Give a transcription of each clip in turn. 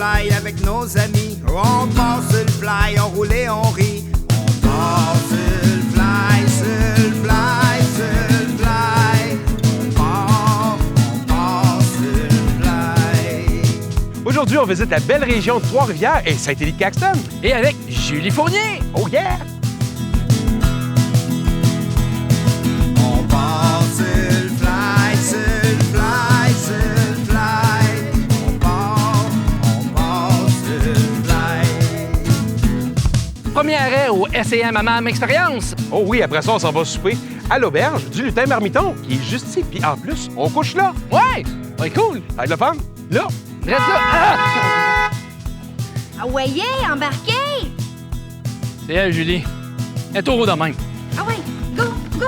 fly avec nos amis. On part sur le fly, on roule et on rit. On part sur le fly, sur le fly, sur le fly. On part sur le fly. Aujourd'hui, on visite la belle région de Trois-Rivières et Saint-Élie-Caxton. Et avec Julie Fournier. Oh yeah! On part sur le fly, sur le fly, sur le fly. On part sur le fly. Premier arrêt au SEM Amam Expérience. Oh oui, après ça, on s'en va souper à l'auberge du Lutin Marmiton, qui est juste ici. Puis en plus, on couche là. Ouais! Ouais, cool. Ça va être le fun? Là. Reste là. Ah! Ah ouais, yeah, embarquez! C'est elle, Julie. Elle est taureau de même. Ah ouais, go, go!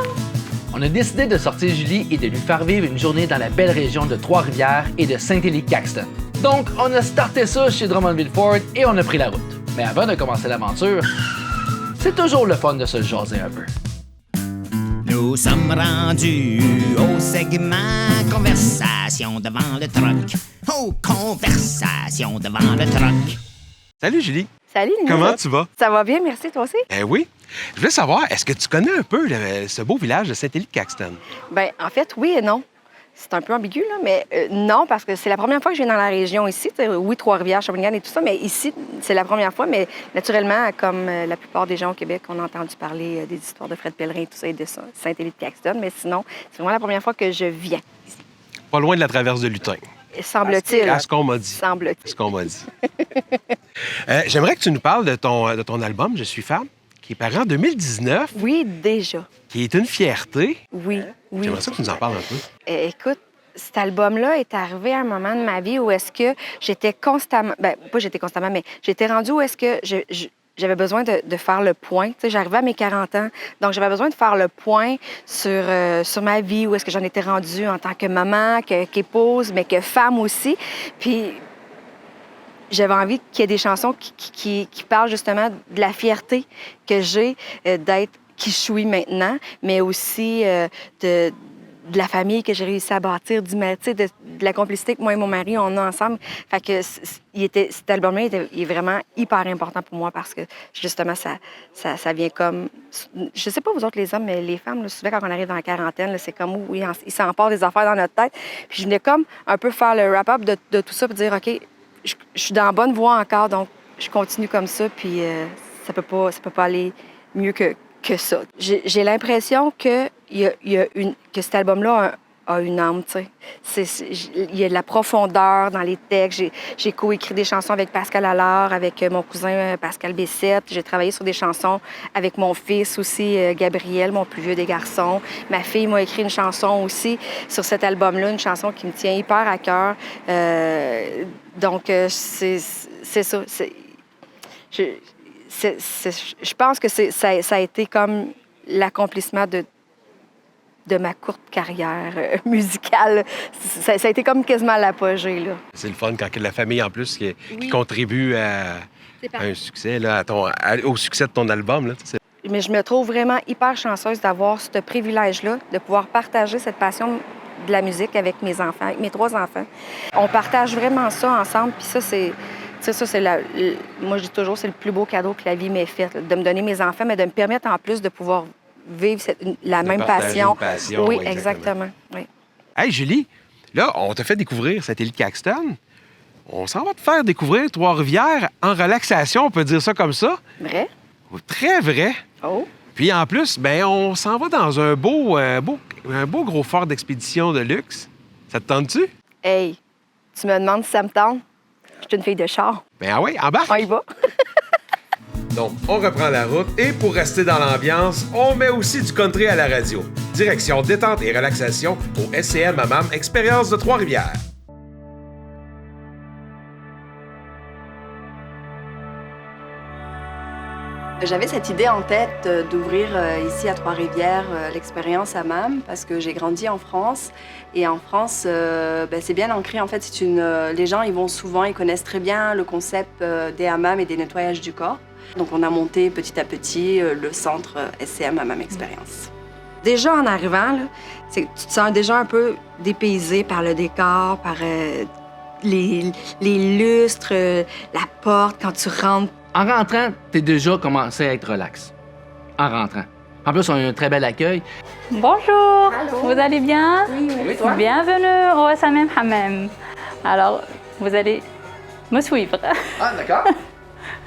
On a décidé de sortir Julie et de lui faire vivre une journée dans la belle région de Trois-Rivières et de Saint-Élie-Caxton. Donc, on a starté ça chez Drummondville-Ford et on a pris la route. Mais avant de commencer l'aventure, c'est toujours le fun de se jaser un peu. Nous sommes rendus au segment conversation devant le troc. Oh, conversation devant le troc. Salut, Julie. Salut, Lina. Comment tu vas? Ça va bien, merci, toi aussi? Eh oui. Je voulais savoir, est-ce que tu connais un peu ce beau village de Saint-Élie-Caxton? Bien, en fait, oui et non. C'est un peu ambigu, là, mais non, parce que c'est la première fois que je viens dans la région ici. Oui, Trois-Rivières, Shawinigan et tout ça, mais ici, c'est la première fois. Mais naturellement, comme la plupart des gens au Québec, on a entendu parler des histoires de Fred Pellerin et tout ça et de ça, Saint-Élie-de-Caxton. Mais sinon, c'est vraiment la première fois que je viens ici. Pas loin de la traverse de Lutin. Semble-t-il. À ce qu'on m'a dit. Semble-t-il. Ce qu'on m'a dit. J'aimerais que tu nous parles de ton album « Je suis femme », qui est paru en 2019, Oui, déjà. qui est une fierté. Oui, oui. J'aimerais ça que tu nous en parles un peu. Écoute, cet album-là est arrivé à un moment de ma vie où est-ce que j'étais constamment... Bien, pas j'étais constamment, mais j'étais rendue où est-ce que j'avais besoin de faire le point. Tu sais, j'arrivais à mes 40 ans, donc j'avais besoin de faire le point sur ma vie, où est-ce que j'en étais rendue en tant que maman, qu'épouse, mais que femme aussi. Puis j'avais envie qu'il y ait des chansons qui parlent justement de la fierté que j'ai d'être qui je suis maintenant, mais aussi de la famille que j'ai réussi à bâtir, de la complicité que moi et mon mari, on a ensemble. Fait que cet album-là il est vraiment hyper important pour moi parce que, justement, ça vient comme... Je sais pas, vous autres, les hommes, mais les femmes, là, souvent, quand on arrive dans la quarantaine, là, c'est comme, oui, il s'emporte des affaires dans notre tête. Puis je venais comme un peu faire le wrap-up de tout ça, puis dire, OK, je suis dans la bonne voie encore, donc je continue comme ça, puis ça peut pas aller mieux que ça. J'ai l'impression que cet album-là a une âme, tu sais. Il y a de la profondeur dans les textes. J'ai coécrit des chansons avec Pascal Allard, avec mon cousin Pascal Bessette. J'ai travaillé sur des chansons avec mon fils aussi, Gabriel, mon plus vieux des garçons. Ma fille m'a écrit une chanson aussi sur cet album-là, une chanson qui me tient hyper à cœur. Donc, c'est ça. Je pense que ça a été comme l'accomplissement de ma courte carrière musicale. Ça a été comme quasiment l'apogée, là. C'est le fun quand la famille, en plus, qui contribue à un succès, là, au succès de ton album. Là, mais je me trouve vraiment hyper chanceuse d'avoir ce privilège-là, de pouvoir partager cette passion de la musique avec mes enfants, avec mes 3 enfants. On partage vraiment ça ensemble, puis ça, c'est... moi, je dis toujours, c'est le plus beau cadeau que la vie m'ait fait, là, de me donner mes enfants, mais de me permettre en plus de pouvoir vivre la même passion. Une passion. Oui, exactement. Oui. Hey, Julie, là, on t'a fait découvrir Saint-Élie-Caxton. On s'en va te faire découvrir Trois-Rivières en relaxation, on peut dire ça comme ça. Vrai? Très vrai. Oh. Puis en plus, ben on s'en va dans un beau gros fort d'expédition de luxe. Ça te tente-tu? Hey, tu me demandes si ça me tente? Je suis une fille de char. Ben ah oui, embarque! On y va. Donc, on reprend la route et pour rester dans l'ambiance, on met aussi du country à la radio. Direction détente et relaxation au SCM Amam Expérience de Trois-Rivières. J'avais cette idée en tête d'ouvrir ici à Trois-Rivières l'expérience Amam parce que j'ai grandi en France. Et en France, c'est bien ancré. En fait, les gens, ils connaissent très bien le concept des hammams et des nettoyages du corps. Donc, on a monté petit à petit le centre SCM Amam Expérience. Déjà, en arrivant, là, tu te sens déjà un peu dépaysé par le décor, par les lustres, la porte, quand tu rentres. En rentrant, t'es déjà commencé à être relax. En rentrant. En plus, on a un très bel accueil. Bonjour, vous allez bien? Oui, toi? Bienvenue au SMM Hammam. Alors, vous allez me suivre. Ah, d'accord.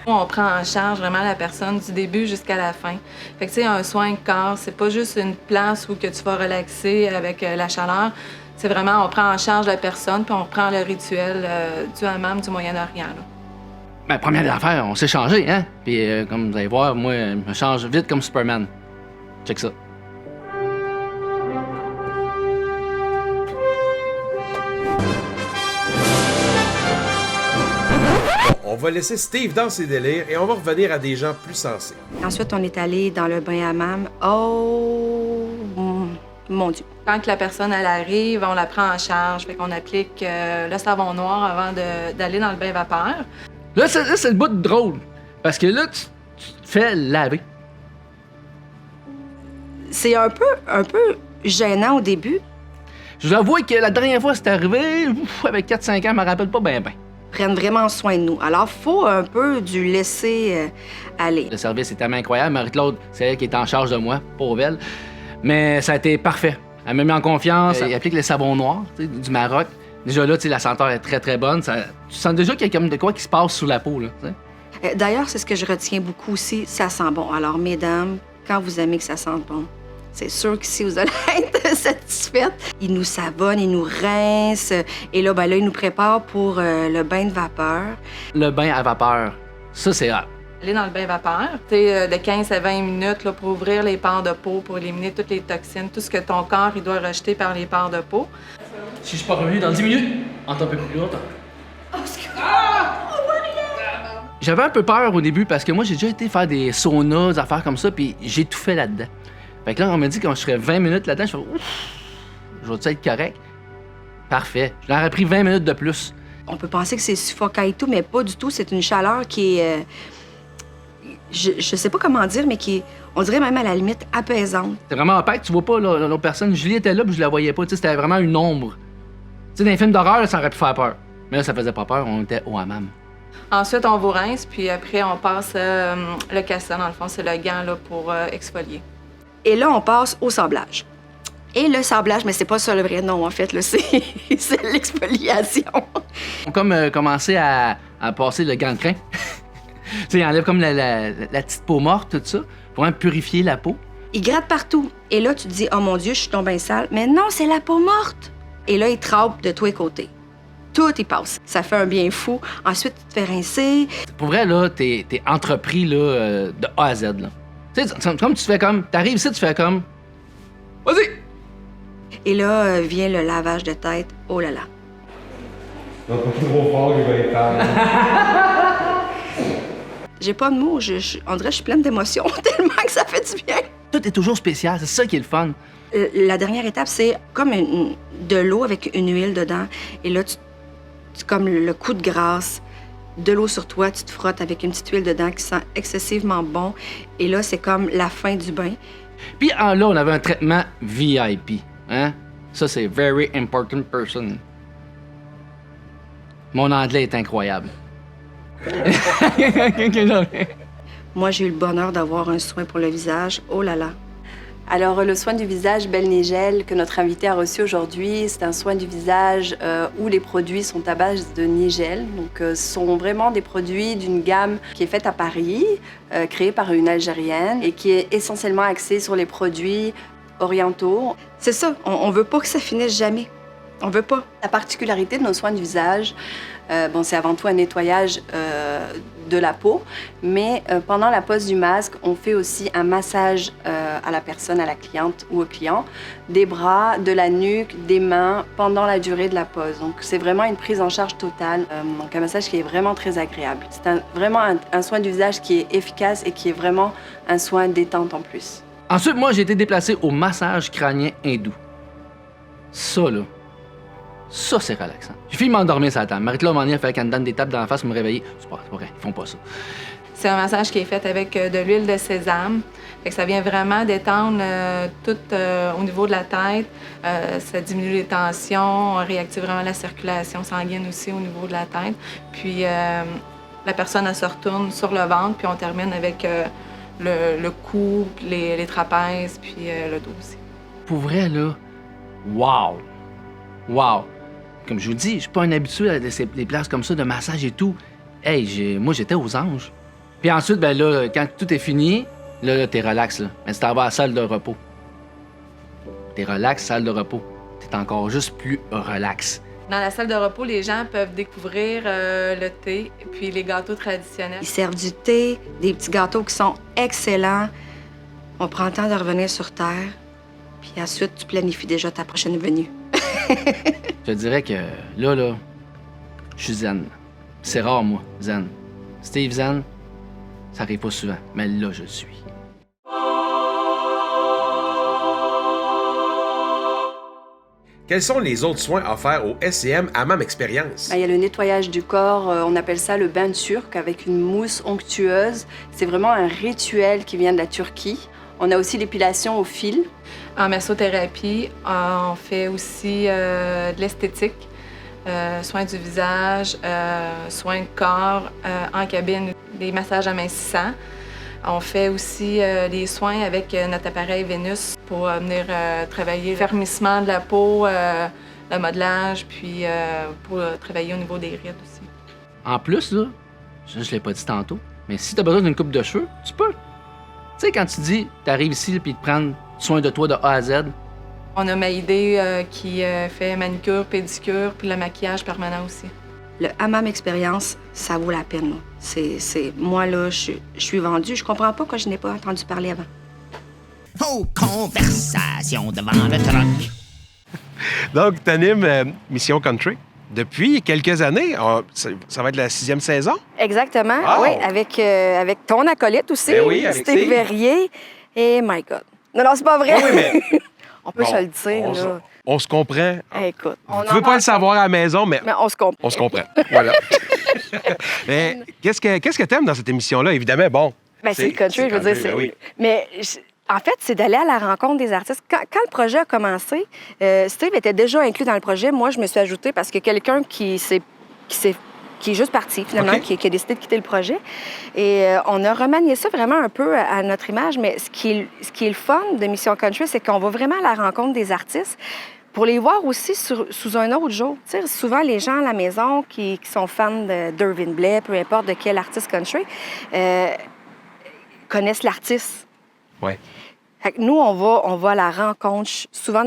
On prend en charge vraiment la personne du début jusqu'à la fin. Fait que, tu sais, un soin de corps, c'est pas juste une place où que tu vas relaxer avec la chaleur. C'est vraiment, on prend en charge la personne, puis on reprend le rituel du hammam du Moyen-Orient. Là. Ben, première affaire, on s'est changé, hein? Puis, comme vous allez voir, moi, je me change vite comme Superman. Check ça. On va laisser Steve dans ses délires et on va revenir à des gens plus sensés. Ensuite, on est allé dans le bain hammam. Oh, mon Dieu. Quand que la personne elle arrive, on la prend en charge. Fait qu'on applique le savon noir avant d'aller dans le bain vapeur. Là, c'est le bout de drôle. Parce que là, tu te fais laver. C'est un peu gênant au début. Je vous avoue que la dernière fois c'est arrivé, avec 4-5 ans, je me rappelle pas bien. Prennent vraiment soin de nous. Alors, faut un peu du laisser aller. Le service est tellement incroyable. Marie-Claude, c'est elle qui est en charge de moi, pauvre elle. Mais ça a été parfait. Elle m'a mis en confiance. Elle applique le savon noir du Maroc. Déjà là, la senteur est très, très bonne. Tu sens déjà qu'il y a comme de quoi qui se passe sous la peau. Là, D'ailleurs, c'est ce que je retiens beaucoup aussi, ça sent bon. Alors, mesdames, quand vous aimez que ça sente bon, c'est sûr que si vous allez être satisfaite, ils nous savonnent, ils nous rincent. Et là, là, ils nous préparent pour le bain de vapeur. Le bain à vapeur, ça, c'est hot. Aller dans le bain vapeur, de 15 à 20 minutes là, pour ouvrir les pores de peau, pour éliminer toutes les toxines, tout ce que ton corps il doit rejeter par les pores de peau. Si je suis pas revenu dans 10 minutes, entends un peu plus longtemps. J'avais un peu peur au début parce que moi, j'ai déjà été faire des saunas, des affaires comme ça, puis j'ai tout fait là-dedans. Fait que là, on m'a dit que quand je serais 20 minutes là-dedans, je fais ouf, je vais-tu être correct? Parfait. Je leur ai pris 20 minutes de plus. On peut penser que c'est suffocant et tout, mais pas du tout. C'est une chaleur qui est... je sais pas comment dire, mais qui est, on dirait même à la limite, apaisante. C'est vraiment opaque, tu vois pas l'autre personne. Julie était là, puis je la voyais pas. C'était vraiment une ombre. Tu sais, dans les films d'horreur, ça aurait pu faire peur. Mais là, ça faisait pas peur, on était au hammam. Ensuite, on vous rince, puis après, on passe le cassa, dans le fond, c'est le gant là, pour exfolier. Et là, on passe au sablage. Et le sablage, mais c'est pas ça le vrai nom, en fait, là, c'est l'exfoliation. On a comme commencé à passer le gant de crin. Tu sais, il enlève comme la petite peau morte, tout ça, pour vraiment purifier la peau. Il gratte partout. Et là, tu te dis, oh mon Dieu, je suis tombée sale. Mais non, c'est la peau morte. Et là, il trempe de tous les côtés. Tout y passe. Ça fait un bien fou. Ensuite, tu te fais rincer. Pour vrai, là, t'es entrepris là, de A à Z. Là. Tu sais, comme tu fais comme... T'arrives ici, tu fais comme... Vas-y! Et là, vient le lavage de tête. Oh là là. Non, pas trop fort, il va être tard. J'ai pas de mots. On dirait que je suis pleine d'émotions tellement que ça fait du bien. Tout est toujours spécial. C'est ça qui est le fun. La dernière étape, c'est comme de l'eau avec une huile dedans. Et là, tu comme le coup de grâce, de l'eau sur toi, tu te frottes avec une petite huile dedans qui sent excessivement bon. Et là, c'est comme la fin du bain. Puis là, on avait un traitement VIP. Hein? Ça, c'est Very Important Person. Mon anglais est incroyable. Moi, j'ai eu le bonheur d'avoir un soin pour le visage. Oh là là. Alors, le soin du visage Belle Nigel que notre invité a reçu aujourd'hui, c'est un soin du visage où les produits sont à base de nigel. Donc, ce sont vraiment des produits d'une gamme qui est faite à Paris, créée par une Algérienne et qui est essentiellement axée sur les produits orientaux. C'est ça, on veut pas que ça finisse jamais. On veut pas. La particularité de nos soins du visage, c'est avant tout un nettoyage de la peau, mais pendant la pose du masque, on fait aussi un massage à la personne, à la cliente ou au client, des bras, de la nuque, des mains, pendant la durée de la pose. Donc c'est vraiment une prise en charge totale, donc un massage qui est vraiment très agréable. C'est vraiment un soin du visage qui est efficace et qui est vraiment un soin détente en plus. Ensuite, moi, j'ai été déplacé au massage crânien hindou. Ça, là, ça, c'est relaxant. J'ai failli m'endormir sur la table. Marie-Claude m'a fait qu'elle me donne des tapes dans la face pour me réveiller. C'est pas vrai, ils font pas ça. C'est un massage qui est fait avec de l'huile de sésame. Fait que ça vient vraiment détendre tout au niveau de la tête. Ça diminue les tensions, on réactive vraiment la circulation sanguine aussi au niveau de la tête. Puis la personne, elle se retourne sur le ventre, puis on termine avec le cou, les trapèzes, puis le dos aussi. Pour vrai, là, wow! Wow! Comme je vous dis, je suis pas un habitué à des places comme ça, de massage et tout. Hey, moi, j'étais aux anges. Puis ensuite, ben là, quand tout est fini, là t'es relax, là. Mais si t'en vas à la salle de repos. T'es relax, salle de repos. T'es encore juste plus relax. Dans la salle de repos, les gens peuvent découvrir le thé puis les gâteaux traditionnels. Ils servent du thé, des petits gâteaux qui sont excellents. On prend le temps de revenir sur Terre, puis ensuite, tu planifies déjà ta prochaine venue. Je te dirais que là, je suis zen. C'est rare, moi, zen. Steve zen, ça arrive pas souvent, mais là, je le suis. Quels sont les autres soins offerts au SCM Hammam Expérience? Il y a le nettoyage du corps, on appelle ça le bain turc avec une mousse onctueuse. C'est vraiment un rituel qui vient de la Turquie. On a aussi l'épilation au fil. En massothérapie, on fait aussi de l'esthétique, soins du visage, soins de corps, en cabine, des massages amincissants. On fait aussi des soins avec notre appareil Vénus pour venir travailler le fermissement de la peau, le modelage, puis pour travailler au niveau des rides aussi. En plus, là, je l'ai pas dit tantôt, mais si t'as besoin d'une coupe de cheveux, tu peux. Tu sais, quand tu dis, t'arrives ici puis te prendre soin de toi de A à Z. On a Maïdé qui fait manicure, pédicure, puis le maquillage permanent aussi. Le Hammam Expérience, ça vaut la peine. Moi, là, je suis vendue. Je comprends pas pourquoi je n'ai pas entendu parler avant. Oh, conversation devant le truck. Donc, tu animes Mission Country depuis quelques années. Ça va être la 6e saison? Exactement, Wow. oui, avec ton acolyte aussi, Ben oui, avec Steve Steve. Verrier. Et my God. Non, c'est pas vrai. Oui, mais On peut bon, se le dire, là. on se comprend. Écoute, Vous pouvez pas le savoir à la maison, mais mais on se comprend. on se comprend. Voilà. Mais qu'est-ce que t'aimes dans cette émission-là? Évidemment, bon. Ben, c'est le country, je veux dire. country, ben oui. Mais en fait, c'est d'aller à la rencontre des artistes. Quand le projet a commencé, Steve était déjà inclus dans le projet. Moi, je me suis ajoutée parce que quelqu'un qui est juste parti, finalement, OK. qui a décidé de quitter le projet. Et on a remanié ça vraiment un peu à notre image. Mais ce qui est le fun de Mission Country, c'est qu'on va vraiment à la rencontre des artistes pour les voir aussi sous un autre jour. Tu sais, souvent, les gens à la maison qui sont fans d'Irvin Blais, peu importe de quel artiste country, connaissent l'artiste. Ouais. Fait que nous, on va à la rencontre, souvent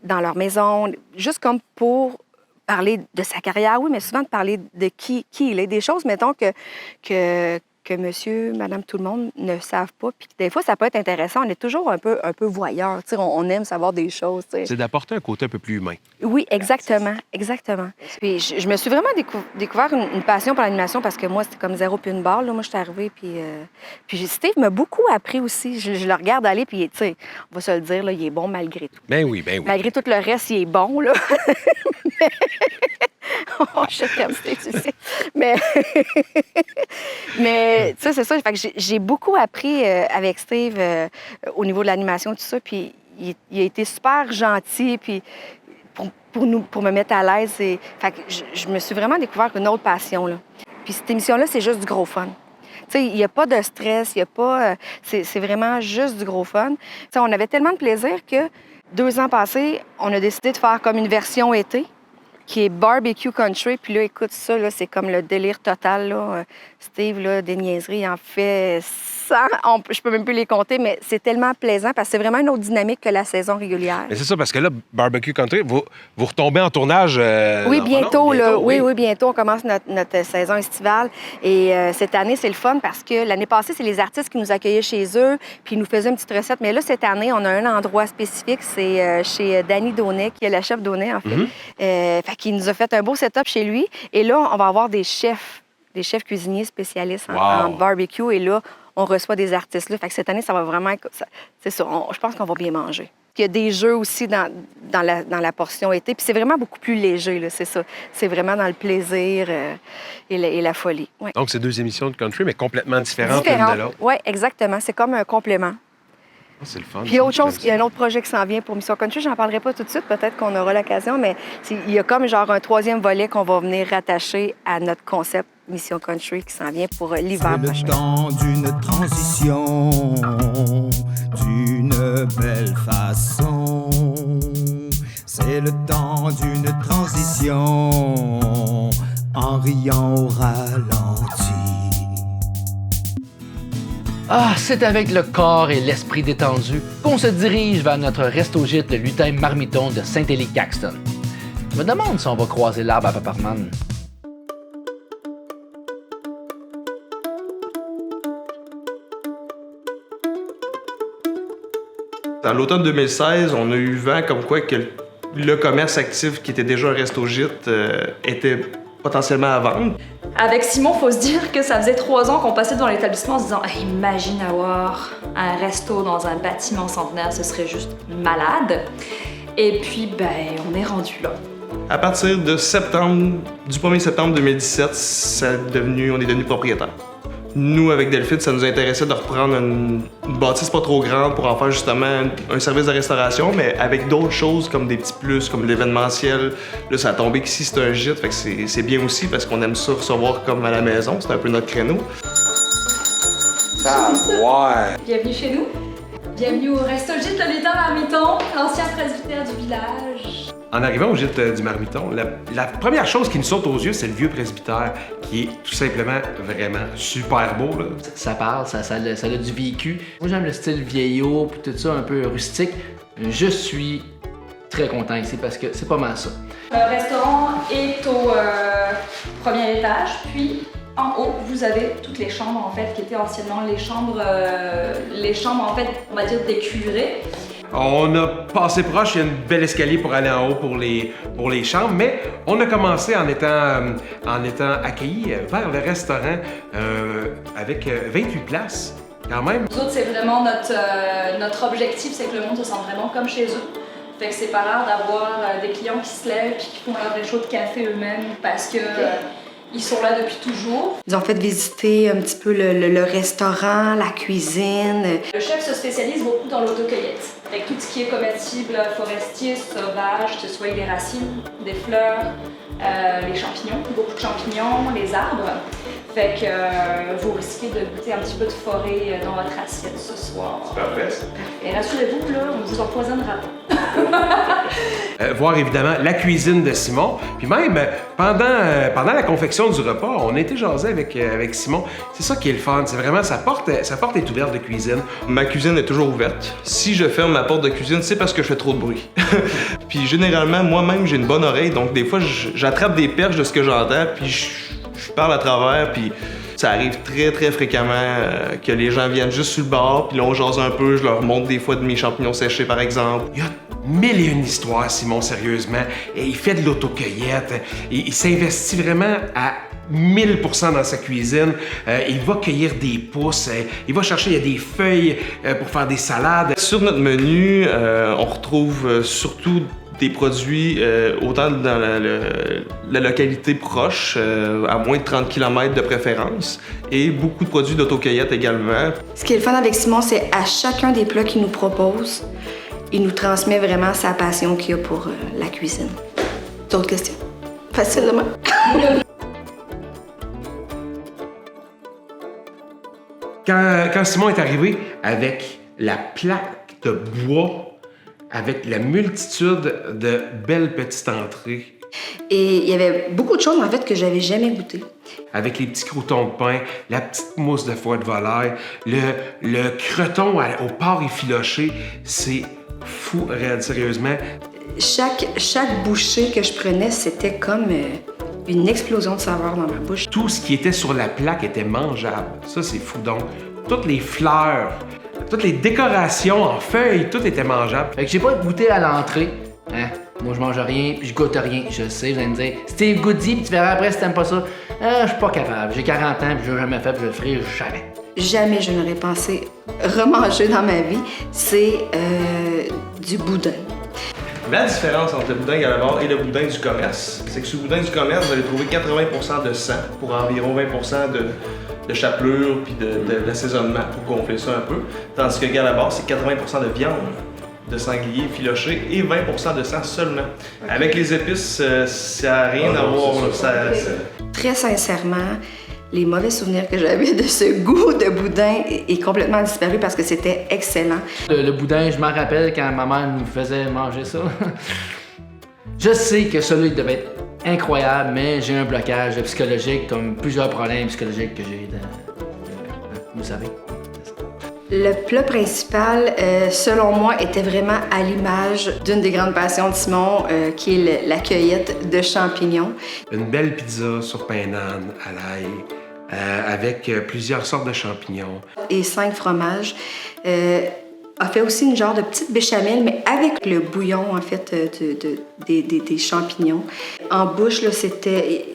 dans leur maison, juste comme pour parler de sa carrière, oui, mais souvent de parler de qui il est. Des choses, mettons, que monsieur, madame, tout le monde ne savent pas. Puis des fois, ça peut être intéressant. On est toujours un peu voyeur. Tu sais, on aime savoir des choses. Tu sais. C'est d'apporter un côté un peu plus humain. Oui, exactement. Exactement. Puis je me suis vraiment découvert une passion pour l'animation parce que moi, c'était comme zéro puis une barre. Là. Moi, je suis arrivée, puis Steve m'a beaucoup appris aussi. Je le regarde aller, puis, tu sais, on va se le dire, là, il est bon malgré tout. Ben oui, ben oui. Malgré tout le reste, il est bon, là. Oh, je t'aime, Steve, tu sais. Mais tu sais, c'est ça. Fait que j'ai beaucoup appris avec Steve au niveau de l'animation, tout ça. Puis il a été super gentil, puis pour me mettre à l'aise. Fait que je me suis vraiment découvert une autre passion, là. Puis cette émission-là, c'est juste du gros fun. Tu sais, il n'y a pas de stress, il n'y a pas... c'est vraiment juste du gros fun. Tu sais, on avait tellement de plaisir que 2 ans passés, on a décidé de faire comme une version été, qui est Barbecue Country. Puis là, écoute, ça, là, c'est comme le délire total, là. Steve, là, des niaiseries, il en fait 100. Je peux même plus les compter, mais c'est tellement plaisant parce que c'est vraiment une autre dynamique que la saison régulière. Mais c'est ça, parce que là, Barbecue Country, vous retombez en tournage... Oui, bientôt, là. oui. Oui, bientôt. On commence notre saison estivale. Et cette année, c'est le fun parce que l'année passée, c'est les artistes qui nous accueillaient chez eux puis ils nous faisaient une petite recette. Mais là, cette année, on a un endroit spécifique. C'est chez Danny Daunet, qui est la chef Daunet, en fait. Fait qu'il nous a fait un beau setup chez lui. Et là, on va avoir des chefs cuisiniers spécialistes en barbecue. Et là, on reçoit des artistes là. Fait que cette année, ça va vraiment... C'est ça. Je pense qu'on va bien manger. Il y a des jeux aussi dans la portion été. Puis c'est vraiment beaucoup plus léger, là, c'est ça. C'est vraiment dans le plaisir et la folie. Ouais. Donc, c'est 2 émissions de country, mais complètement différentes l'une de l'autre. Oui, exactement. C'est comme un complément. Oh, c'est le fun. Puis autre chose, il y a un autre projet qui s'en vient pour Mission Country. J'en parlerai pas tout de suite, peut-être qu'on aura l'occasion, mais il y a comme genre un 3e volet qu'on va venir rattacher à notre concept Mission Country qui s'en vient pour l'hiver prochain. C'est le temps d'une transition, d'une belle façon. C'est le temps d'une transition, en riant au ralenti. Ah, c'est avec le corps et l'esprit détendu qu'on se dirige vers notre resto-gîte, le lutin Marmiton de Saint-Élie-Caxton. Je me demande si on va croiser l'arbre à Paparman. Dans l'automne 2016, on a eu vent comme quoi que le commerce actif qui était déjà un resto-gîte était potentiellement à vendre. Avec Simon, faut se dire que ça faisait 3 ans qu'on passait devant l'établissement en se disant hey, imagine avoir un resto dans un bâtiment centenaire, ce serait juste malade. Et puis, on est rendu là. À partir de septembre, du 1er septembre 2017, on est devenu propriétaire. Nous, avec Delphine, ça nous intéressait de reprendre une bâtisse pas trop grande pour en faire justement un service de restauration, mais avec d'autres choses comme des petits plus, comme l'événementiel. Là, ça a tombé qu'ici, c'est un gîte, fait que c'est bien aussi parce qu'on aime ça recevoir comme à la maison. C'est un peu notre créneau. Ah, ouais! Bienvenue chez nous. Bienvenue au Resto Gîte Le Lutin Marmiton, l'ancien presbytère du village. En arrivant au gîte du Marmiton, la première chose qui nous saute aux yeux, c'est le vieux presbytère, qui est tout simplement vraiment super beau. Là. Ça parle, ça a du vécu. Moi, j'aime le style vieillot, puis tout ça, un peu rustique. Je suis très content ici parce que c'est pas mal ça. Le restaurant est au premier étage, puis en haut, vous avez toutes les chambres, en fait, qui étaient anciennement les chambres en fait, on va dire d'écureuils. On a passé proche, il y a une belle escalier pour aller en haut pour les chambres, mais on a commencé en étant accueillis vers le restaurant avec 28 places, quand même. Nous autres, c'est vraiment notre objectif, c'est que le monde se sente vraiment comme chez eux. Fait que c'est pas rare d'avoir des clients qui se lèvent et qui font leur réchaud de café eux-mêmes parce que ils sont là depuis toujours. Ils ont fait visiter un petit peu le restaurant, la cuisine. Le chef se spécialise beaucoup dans l'autocueillette. Avec tout ce qui est comestible, forestier, sauvage, que ce soit des racines, des fleurs, les champignons, beaucoup de champignons, les arbres. Fait que vous risquez de goûter un petit peu de forêt dans votre assiette ce soir. C'est parfait. Et rassurez-vous que là, on ne vous empoisonnera pas. Voir évidemment la cuisine de Simon. Puis même, pendant la confection du repas, on a été jasé avec Simon. C'est ça qui est le fun. C'est vraiment, sa porte est ouverte de cuisine. Ma cuisine est toujours ouverte. Si je ferme ma porte de cuisine, c'est parce que je fais trop de bruit. Puis généralement, moi-même, j'ai une bonne oreille. Donc des fois, j'attrape des perches de ce que j'entends, puis je parle à travers, puis ça arrive très, très fréquemment que les gens viennent juste sur le bar, puis là, on jase un peu, je leur montre des fois de mes champignons séchés, par exemple. Il y a 1001 histoires, Simon, sérieusement. Et il fait de l'autocueillette. Il s'investit vraiment à 1000% dans sa cuisine. Il va cueillir des pousses. Il va chercher des feuilles pour faire des salades. Sur notre menu, on retrouve surtout des produits autant dans la localité proche, à moins de 30 km de préférence, et beaucoup de produits d'autocueillette également. Ce qui est le fun avec Simon, c'est à chacun des plats qu'il nous propose, il nous transmet vraiment sa passion qu'il a pour la cuisine. D'autres questions? Facilement. Quand Simon est arrivé avec la plaque de bois, avec la multitude de belles petites entrées. Et il y avait beaucoup de choses, en fait, que j'avais jamais goûtées. Avec les petits croûtons de pain, la petite mousse de foie de volaille, le creton au porc effiloché, c'est fou, réel, sérieusement. Chaque bouchée que je prenais, c'était comme une explosion de saveur dans ma bouche. Tout ce qui était sur la plaque était mangeable. Ça, c'est fou. Donc, toutes les fleurs, toutes les décorations en feuilles, tout était mangeable. Fait que j'ai pas goûté à l'entrée. Hein? Moi, je mange rien, puis je goûte rien. Je sais, vous allez me dire, Steve, goûte-y, puis tu verras après si t'aimes pas ça. Je suis pas capable. J'ai 40 ans, puis je l'ai jamais fait, puis je le ferai jamais. Jamais je n'aurais pensé remanger dans ma vie. C'est du boudin. La différence entre le boudin Galabord et le boudin du commerce, c'est que sur le boudin du commerce, vous allez trouver 80% de sang pour environ 20% de chapelure puis d'assaisonnement pour gonfler ça un peu. Tandis que Galabord, c'est 80% de viande de sanglier filoché et 20% de sang seulement. Avec les épices, ça n'a rien à voir. Très sincèrement, les mauvais souvenirs que j'avais de ce goût de boudin est complètement disparu parce que c'était excellent. Le boudin, je m'en rappelle quand ma mère nous faisait manger ça. Je sais que celui devait être incroyable, mais j'ai un blocage psychologique, comme plusieurs problèmes psychologiques que j'ai. Vous savez. Le plat principal, selon moi, était vraiment à l'image d'une des grandes passions de Simon, qui est la cueillette de champignons. Une belle pizza sur pain d'âne à l'ail, avec plusieurs sortes de champignons. Et 5 fromages. A fait aussi une genre de petite béchamel, mais avec le bouillon, en fait, des champignons. En bouche, là, c'était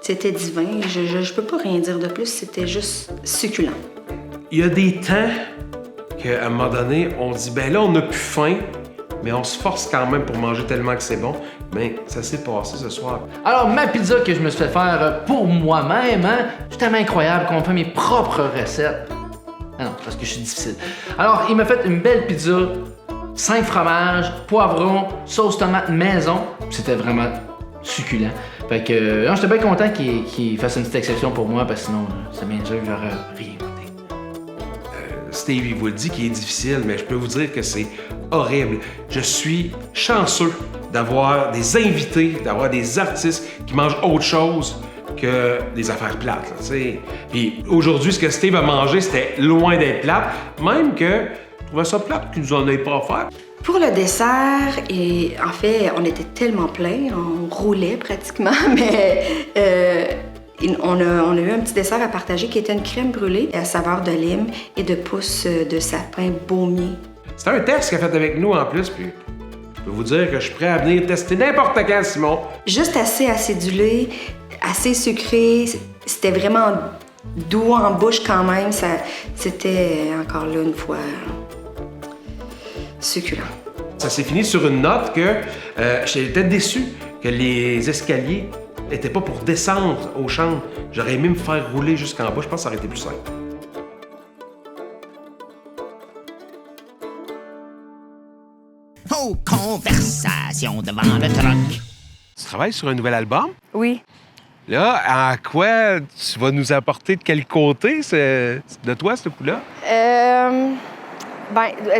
divin. Je peux pas rien dire de plus. C'était juste succulent. Il y a des temps qu'à un moment donné, on dit, ben là, on n'a plus faim, mais on se force quand même pour manger tellement que c'est bon. Mais ça s'est passé ce soir. Alors, ma pizza que je me suis fait faire pour moi-même, hein, c'est tellement incroyable qu'on fait mes propres recettes. Ah non, parce que je suis difficile. Alors, il m'a fait une belle pizza, 5 fromages, poivrons, sauce tomate maison. C'était vraiment succulent. Fait que, j'étais bien content qu'il fasse une petite exception pour moi, parce que sinon, ça m'injure, j'aurais rien goûté. Steve, il vous le dit qu'il est difficile, mais je peux vous dire que c'est horrible. Je suis chanceux d'avoir des invités, d'avoir des artistes qui mangent autre chose que des affaires plates. Puis aujourd'hui, ce que Steve a mangé, c'était loin d'être plate, même que je trouvais ça plate qu'il nous en ait pas offert. Pour le dessert, et en fait, on était tellement plein, on roulait pratiquement, mais on a eu un petit dessert à partager qui était une crème brûlée à saveur de lime et de pousses de sapin baumier. C'est un test qu'il a fait avec nous en plus, puis je peux vous dire que je suis prêt à venir tester n'importe quand, Simon. Juste assez acidulé, assez sucré, c'était vraiment doux en bouche quand même. C'était encore là une fois succulent. Ça s'est fini sur une note que j'étais déçu que les escaliers n'étaient pas pour descendre aux chambres. J'aurais aimé me faire rouler jusqu'en bas. Je pense que ça aurait été plus simple. Oh, conversation devant le truck. Tu travailles sur un nouvel album? Oui. Là, en quoi tu vas nous apporter de quel côté de toi, ce coup-là?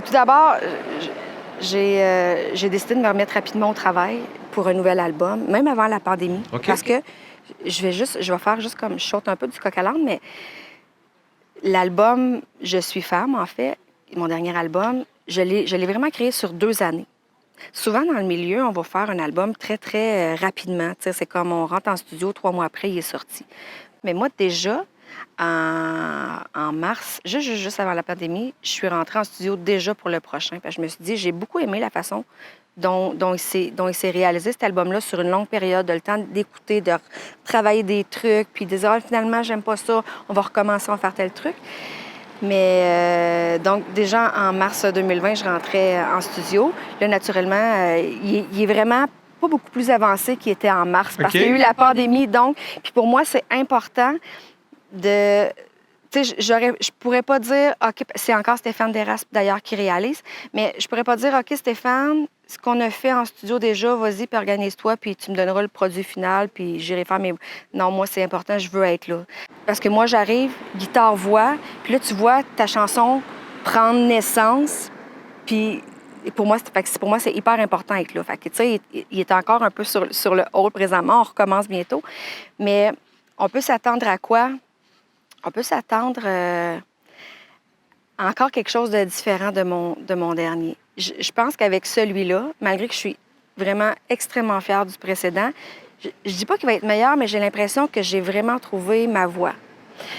Tout d'abord, j'ai décidé de me remettre rapidement au travail pour un nouvel album, même avant la pandémie. Okay. Parce que je vais faire juste comme je saute un peu du coq à l'âne, mais l'album Je suis femme, en fait, mon dernier album, je l'ai vraiment créé sur 2 années. Souvent, dans le milieu, on va faire un album très, très rapidement. C'est comme on rentre en studio, 3 mois après, il est sorti. Mais moi, déjà, en mars, juste avant la pandémie, je suis rentrée en studio déjà pour le prochain. Je me suis dit, j'ai beaucoup aimé la façon dont il s'est réalisé cet album-là sur une longue période, de le temps d'écouter, de travailler des trucs, puis de dire, finalement, j'aime pas ça, on va recommencer à faire tel truc. Mais donc, déjà en mars 2020, je rentrais en studio. Là, naturellement, il est vraiment pas beaucoup plus avancé qu'il était en mars parce qu'il y a eu la pandémie. Donc, puis pour moi, c'est important de... Tu sais, je pourrais pas dire, OK, c'est encore Stéphane Desraspe d'ailleurs qui réalise, mais je pourrais pas dire, OK, Stéphane, ce qu'on a fait en studio déjà, vas-y, puis organise-toi, puis tu me donneras le produit final, puis j'irai faire mes... Non, moi, c'est important, je veux être là. Parce que moi, j'arrive, guitare-voix, puis là, tu vois ta chanson prendre naissance, puis pour moi, c'est hyper important d'être là. Fait que, tu sais, il est encore un peu sur le hold présentement, on recommence bientôt, mais on peut s'attendre à quoi? On peut s'attendre à encore quelque chose de différent de mon dernier. Je pense qu'avec celui-là, malgré que je suis vraiment extrêmement fière du précédent, je dis pas qu'il va être meilleur, mais j'ai l'impression que j'ai vraiment trouvé ma voix.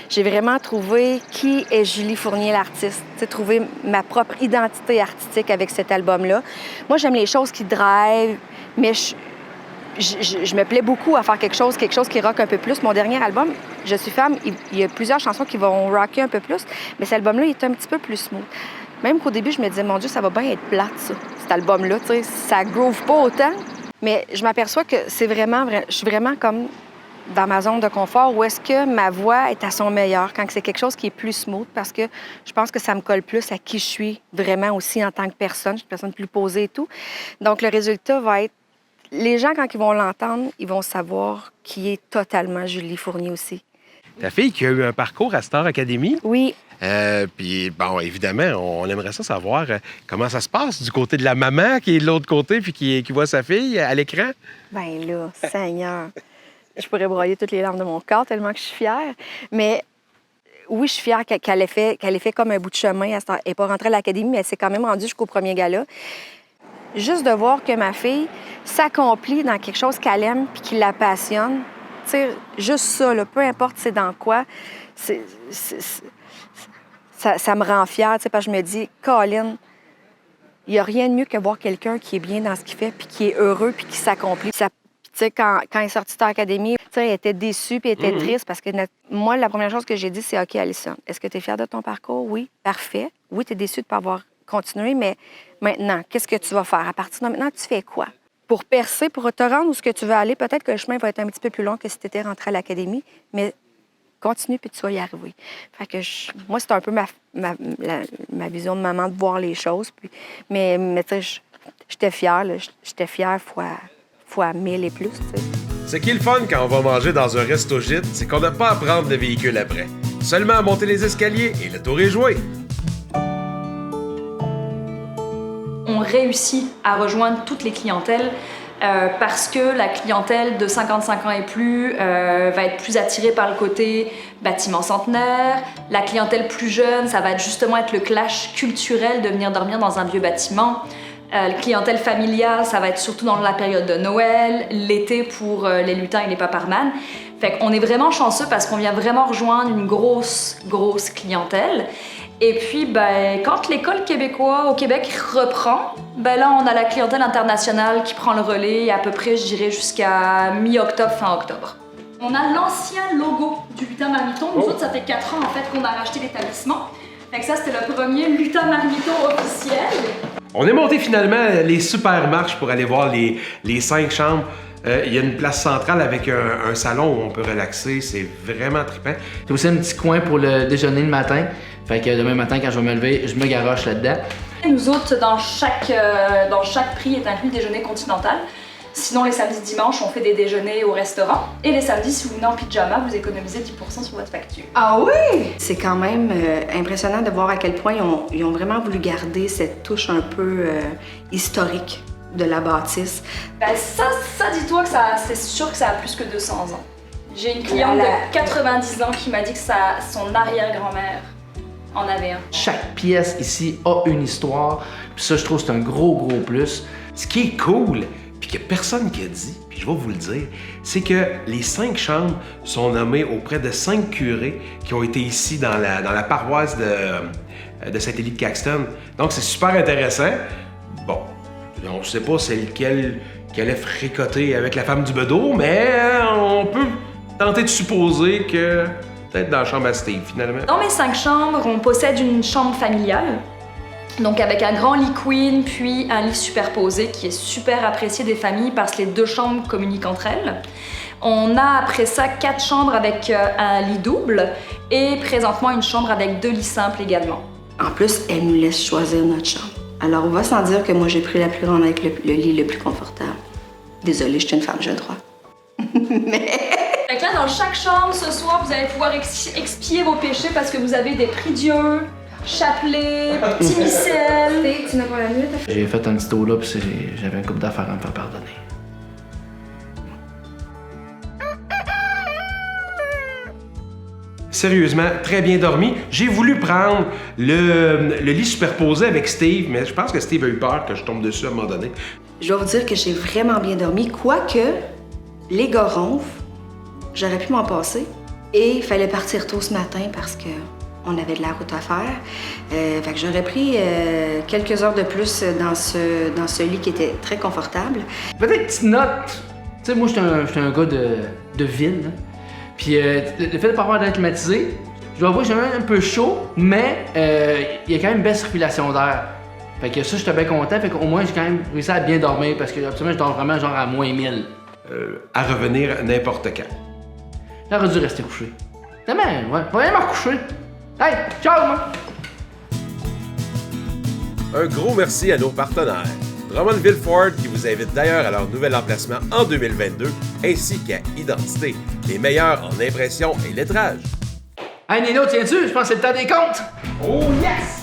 J'ai vraiment trouvé qui est Julie Fournier, l'artiste. J'ai trouvé ma propre identité artistique avec cet album-là. Moi, j'aime les choses qui drive, mais je me plais beaucoup à faire quelque chose qui rock un peu plus. Mon dernier album, Je suis femme, il y a plusieurs chansons qui vont rocker un peu plus, mais cet album-là, il est un petit peu plus smooth. Même qu'au début, je me disais, mon Dieu, ça va bien être plate, ça, cet album-là, tu sais, ça groove pas autant. Mais je m'aperçois que c'est vraiment, je suis vraiment comme dans ma zone de confort où est-ce que ma voix est à son meilleur quand c'est quelque chose qui est plus smooth parce que je pense que ça me colle plus à qui je suis vraiment aussi en tant que personne. Je suis une personne plus posée et tout. Donc, le résultat va être... Les gens, quand ils vont l'entendre, ils vont savoir qui est totalement Julie Fournier aussi. Ta fille qui a eu un parcours à Star Academy? Oui. Puis, bon, évidemment, on aimerait ça savoir comment ça se passe du côté de la maman qui est de l'autre côté puis qui voit sa fille à l'écran. Bien là, Seigneur, je pourrais broyer toutes les larmes de mon corps tellement que je suis fière. Mais oui, je suis fière qu'elle ait fait comme un bout de chemin. Elle n'est pas rentrée à l'académie, mais elle s'est quand même rendue jusqu'au premier gala. Juste de voir que ma fille s'accomplit dans quelque chose qu'elle aime puis qui la passionne, tu sais, juste ça, là, peu importe c'est dans quoi, ça me rend fière, tu sais, parce que je me dis, Colin, il n'y a rien de mieux que voir quelqu'un qui est bien dans ce qu'il fait puis qui est heureux puis qui s'accomplit. Tu sais, quand elle est sortie de l'académie, tu sais, elle était déçue puis elle était triste parce que moi, la première chose que j'ai dit, c'est OK, Alison, est-ce que tu es fière de ton parcours? Oui, parfait. Oui, tu es déçue de ne pas avoir continué, mais maintenant, qu'est-ce que tu vas faire? À partir de maintenant, tu fais quoi? Pour percer, pour te rendre où ce que tu veux aller, peut-être que le chemin va être un petit peu plus long que si tu étais rentré à l'académie, mais continue puis tu vas y arriver. Fait que moi, c'est un peu ma vision de maman de voir les choses. Puis, mais tu sais, j'étais fière, là. J'étais fière fois 1000 et plus, tu sais. Ce qui est le fun quand on va manger dans un resto-gîte, c'est qu'on n'a pas à prendre le véhicule après. Seulement à monter les escaliers et le tour est joué. On réussit à rejoindre toutes les clientèles parce que la clientèle de 55 ans et plus va être plus attirée par le côté bâtiment centenaire. La clientèle plus jeune, ça va justement être le clash culturel de venir dormir dans un vieux bâtiment. La clientèle familiale, ça va être surtout dans la période de Noël, l'été pour les lutins et les paparmanes. Fait qu'on est vraiment chanceux parce qu'on vient vraiment rejoindre une grosse clientèle. Et puis, ben, quand l'école québécoise au Québec reprend, ben là, on a la clientèle internationale qui prend le relais à peu près, je dirais, jusqu'à mi-octobre, fin octobre. On a l'ancien logo du Lutin Marmiton. Nous autres, ça fait 4 ans, en fait, qu'on a racheté l'établissement. Fait que ça, c'était le premier Lutin Marmiton officiel. On est monté finalement les super marches pour aller voir les 5 chambres. Il y a une place centrale avec un salon où on peut relaxer. C'est vraiment trippant. C'est aussi un petit coin pour le déjeuner le matin. Fait que demain matin, quand je vais me lever, je me garoche là-dedans. Nous autres, dans chaque prix est inclus le déjeuner continental. Sinon, les samedis dimanches, on fait des déjeuners au restaurant. Et les samedis, si vous venez en pyjama, vous économisez 10% sur votre facture. Ah oui? C'est quand même impressionnant de voir à quel point ils ont vraiment voulu garder cette touche un peu historique de la bâtisse. Ben ça dis-toi que c'est sûr que ça a plus que 200 ans. J'ai une cliente de 90 ans qui m'a dit que son arrière-grand-mère en avait un. Chaque pièce ici a une histoire, puis ça, je trouve, c'est un gros plus. Ce qui est cool, puis que personne qui a dit, puis je vais vous le dire, c'est que les 5 chambres sont nommées auprès de 5 curés qui ont été ici dans la paroisse de Saint-Élie-de-Caxton. Donc, c'est super intéressant. Bon, on ne sait pas c'est lequel qui allait fricoter avec la femme du bedeau, mais on peut tenter de supposer que peut-être dans la chambre à Steve, finalement. Dans mes 5 chambres, on possède une chambre familiale. Donc avec un grand lit queen, puis un lit superposé qui est super apprécié des familles parce que les 2 chambres communiquent entre elles. On a après ça 4 chambres avec un lit double et présentement une chambre avec 2 lits simples également. En plus, elle nous laisse choisir notre chambre. Alors on va sans dire que moi j'ai pris la plus grande avec le lit le plus confortable. Désolée, je suis une femme, j'ai le droit. Mais... Fait que là, dans chaque chambre, ce soir, vous allez pouvoir expier vos péchés parce que vous avez des prie-dieu, chapelet, petit missel. Tu n'as pas la nuit? J'ai fait un petit tour là, puis j'avais un couple d'affaires à me faire pardonner. Sérieusement, très bien dormi. J'ai voulu prendre le lit superposé avec Steve, mais je pense que Steve a eu peur que je tombe dessus à un moment donné. Je dois vous dire que j'ai vraiment bien dormi, quoique les gars ronflent, j'aurais pu m'en passer. Et il fallait partir tôt ce matin parce qu'on avait de la route à faire. Fait que j'aurais pris quelques heures de plus dans ce lit qui était très confortable. Peut-être petite note. Tu sais, moi, j'étais un gars de ville. Hein. Puis le fait de ne pas avoir d'air climatisé, Je dois avouer que j'ai un peu chaud, mais il y a quand même une belle circulation d'air. Fait que ça, j'étais bien content. Fait qu'au moins, j'ai quand même réussi à bien dormir parce que absolument, je dors vraiment genre à moins 1000. À revenir n'importe quand. J'aurais dû rester couché. Demain, ouais, je vais aller me recoucher. Hey, ciao, moi! Un gros merci à nos partenaires. Drummondville Ford qui vous invite d'ailleurs à leur nouvel emplacement en 2022, ainsi qu'à Identité, les meilleurs en impression et lettrage. Hey Nino, tiens-tu? Je pense que c'est le temps des comptes! Oh yes!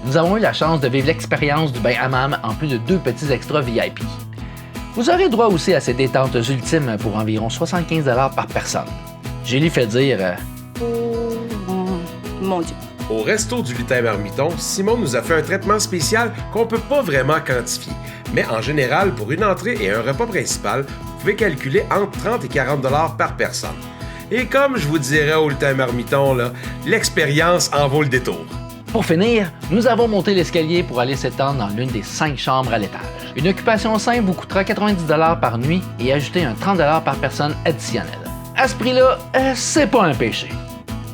Nous avons eu la chance de vivre l'expérience du bain hammam en plus de 2 petits extras VIP. Vous aurez droit aussi à ces détentes ultimes pour environ 75 $ par personne. Julie fait dire... Mon Dieu. Au resto du Lutin Marmiton, Simon nous a fait un traitement spécial qu'on peut pas vraiment quantifier. Mais en général, pour une entrée et un repas principal, vous pouvez calculer entre 30 et 40 $ par personne. Et comme je vous dirais au Lutin Marmiton, là, l'expérience en vaut le détour. Pour finir, nous avons monté l'escalier pour aller s'étendre dans l'une des 5 chambres à l'étage. Une occupation simple vous coûtera 90 $ par nuit et ajouter un 30 $ par personne additionnel. À ce prix-là, c'est pas un péché.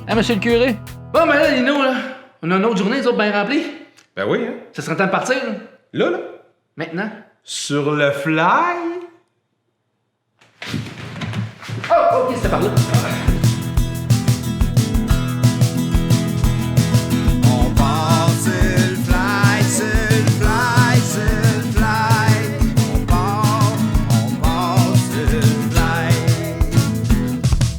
Hein, monsieur le curé? Bon, mais là, Lino, là, on a une autre journée, les autres bien remplis. Ben oui, hein? Ça serait temps de partir, là. Là? Maintenant? Sur le fly? Oh, ok, c'était par là.